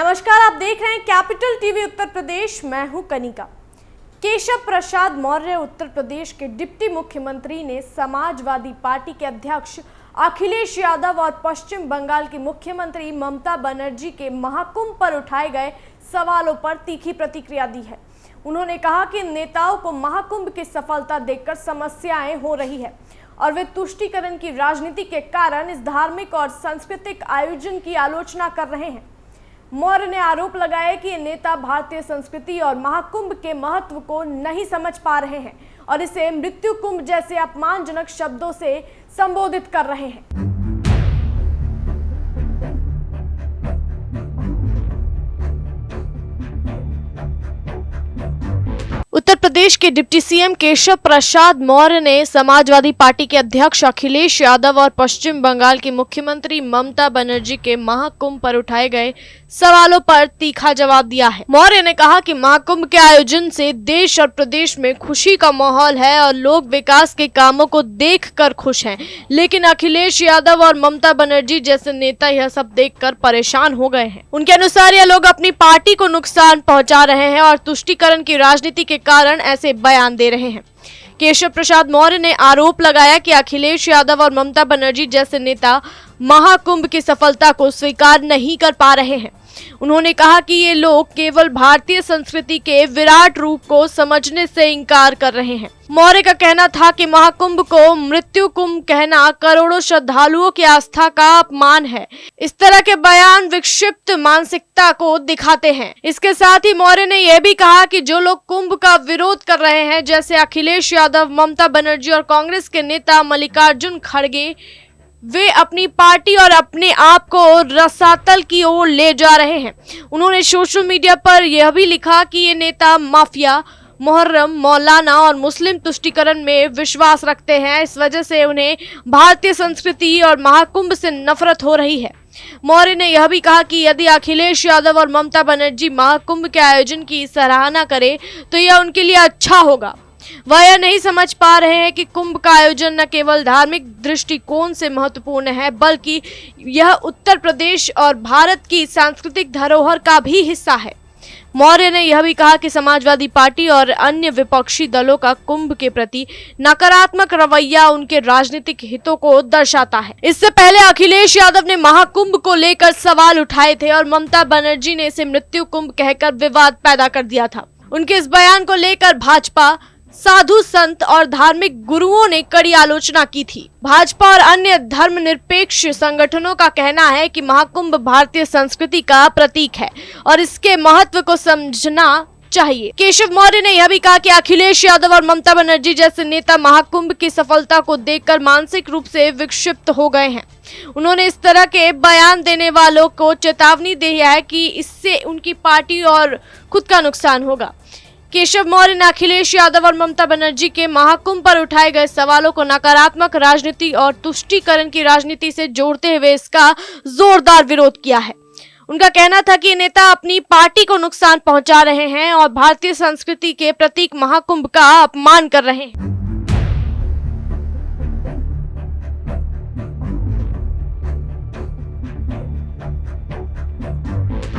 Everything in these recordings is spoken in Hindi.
नमस्कार, आप देख रहे हैं कैपिटल टीवी उत्तर प्रदेश। मैं हूं कनिका। केशव प्रसाद मौर्य उत्तर प्रदेश के डिप्टी मुख्यमंत्री ने समाजवादी पार्टी के अध्यक्ष अखिलेश यादव और पश्चिम बंगाल की मुख्यमंत्री ममता बनर्जी के महाकुंभ पर उठाए गए सवालों पर तीखी प्रतिक्रिया दी है। उन्होंने कहा कि नेताओं को महाकुंभ की सफलता देखकर समस्याएं हो रही है और वे तुष्टीकरण की राजनीति के कारण इस धार्मिक और सांस्कृतिक आयोजन की आलोचना कर रहे हैं। मौर्य ने आरोप लगाया कि ये नेता भारतीय संस्कृति और महाकुंभ के महत्व को नहीं समझ पा रहे हैं और इसे मृत्यु कुंभ जैसे अपमानजनक शब्दों से संबोधित कर रहे हैं। उत्तर प्रदेश के डिप्टी सीएम केशव प्रसाद मौर्य ने समाजवादी पार्टी के अध्यक्ष अखिलेश यादव और पश्चिम बंगाल की मुख्यमंत्री ममता बनर्जी के महाकुंभ पर उठाए गए सवालों पर तीखा जवाब दिया है। मौर्य ने कहा कि महाकुंभ के आयोजन से देश और प्रदेश में खुशी का माहौल है और लोग विकास के कामों को देखकर खुश हैं, लेकिन अखिलेश यादव और ममता बनर्जी जैसे नेता यह सब देखकर परेशान हो गए हैं। उनके अनुसार यह लोग अपनी पार्टी को नुकसान पहुंचा रहे हैं और तुष्टीकरण की राजनीति के कारण ऐसे बयान दे रहे हैं। केशव प्रसाद मौर्य ने आरोप लगाया कि अखिलेश यादव और ममता बनर्जी जैसे नेता महाकुंभ की सफलता को स्वीकार नहीं कर पा रहे हैं। उन्होंने कहा कि ये लोग केवल भारतीय संस्कृति के विराट रूप को समझने से इनकार कर रहे हैं। मौर्य का कहना था कि महाकुंभ को मृत्यु कुंभ कहना करोड़ों श्रद्धालुओं की आस्था का अपमान है। इस तरह के बयान विक्षिप्त मानसिकता को दिखाते हैं। इसके साथ ही मौर्य ने यह भी कहा कि जो लोग कुंभ का विरोध कर रहे हैं, जैसे अखिलेश यादव, ममता बनर्जी और कांग्रेस के नेता मल्लिकार्जुन खड़गे, वे अपनी पार्टी और अपने आप को रसातल की ओर ले जा रहे हैं। उन्होंने सोशल मीडिया पर यह भी लिखा कि ये नेता माफिया, मुहर्रम, मौलाना और मुस्लिम तुष्टीकरण में विश्वास रखते हैं। इस वजह से उन्हें भारतीय संस्कृति और महाकुंभ से नफरत हो रही है। मौर्य ने यह भी कहा कि यदि अखिलेश यादव और ममता बनर्जी महाकुंभ के आयोजन की सराहना करें तो यह उनके लिए अच्छा होगा। वह यह नहीं समझ पा रहे हैं कि कुंभ का आयोजन न केवल धार्मिक दृष्टिकोण से महत्वपूर्ण है, बल्कि यह उत्तर प्रदेश और भारत की सांस्कृतिक धरोहर का भी हिस्सा है। मौर्य ने यह भी कहा कि समाजवादी पार्टी और अन्य विपक्षी दलों का कुंभ के प्रति नकारात्मक रवैया उनके राजनीतिक हितों को दर्शाता है। इससे पहले अखिलेश यादव ने महाकुंभ को लेकर सवाल उठाए थे और ममता बनर्जी ने इसे मृत्यु कुंभ कहकर विवाद पैदा कर दिया था। उनके इस बयान को लेकर भाजपा, साधु संत और धार्मिक गुरुओं ने कड़ी आलोचना की थी। भाजपा और अन्य धर्मनिरपेक्ष संगठनों का कहना है कि महाकुंभ भारतीय संस्कृति का प्रतीक है और इसके महत्व को समझना चाहिए। केशव मौर्य ने यह भी कहा कि अखिलेश यादव और ममता बनर्जी जैसे नेता महाकुंभ की सफलता को देखकर मानसिक रूप से विक्षिप्त हो गए हैं। उन्होंने इस तरह के बयान देने वालों को चेतावनी दी है कि इससे उनकी पार्टी और खुद का नुकसान होगा। केशव मौर्य ने अखिलेश यादव और ममता बनर्जी के महाकुंभ पर उठाए गए सवालों को नकारात्मक राजनीति और तुष्टीकरण की राजनीति से जोड़ते हुए इसका जोरदार विरोध किया है। उनका कहना था कि ये नेता अपनी पार्टी को नुकसान पहुंचा रहे हैं और भारतीय संस्कृति के प्रतीक महाकुंभ का अपमान कर रहे हैं।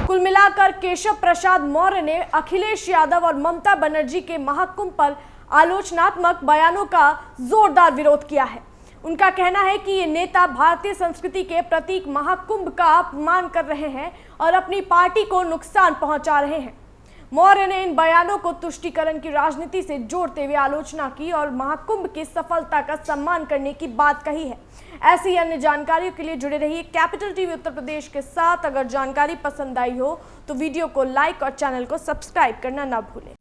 कुल मिलाकर केशव प्रसाद मौर्य ने अखिलेश यादव और ममता बनर्जी के महाकुंभ पर आलोचनात्मक बयानों का जोरदार विरोध किया है। उनका कहना है कि ये नेता भारतीय संस्कृति के प्रतीक महाकुंभ का अपमान कर रहे हैं और अपनी पार्टी को नुकसान पहुंचा रहे हैं। मौर्य ने इन बयानों को तुष्टीकरण की राजनीति से जोड़ते हुए आलोचना की और महाकुंभ की सफलता का सम्मान करने की बात कही है। ऐसी अन्य जानकारियों के लिए जुड़े रहिए कैपिटल टीवी उत्तर प्रदेश के साथ। अगर जानकारी पसंद आई हो तो वीडियो को लाइक और चैनल को सब्सक्राइब करना ना भूलें।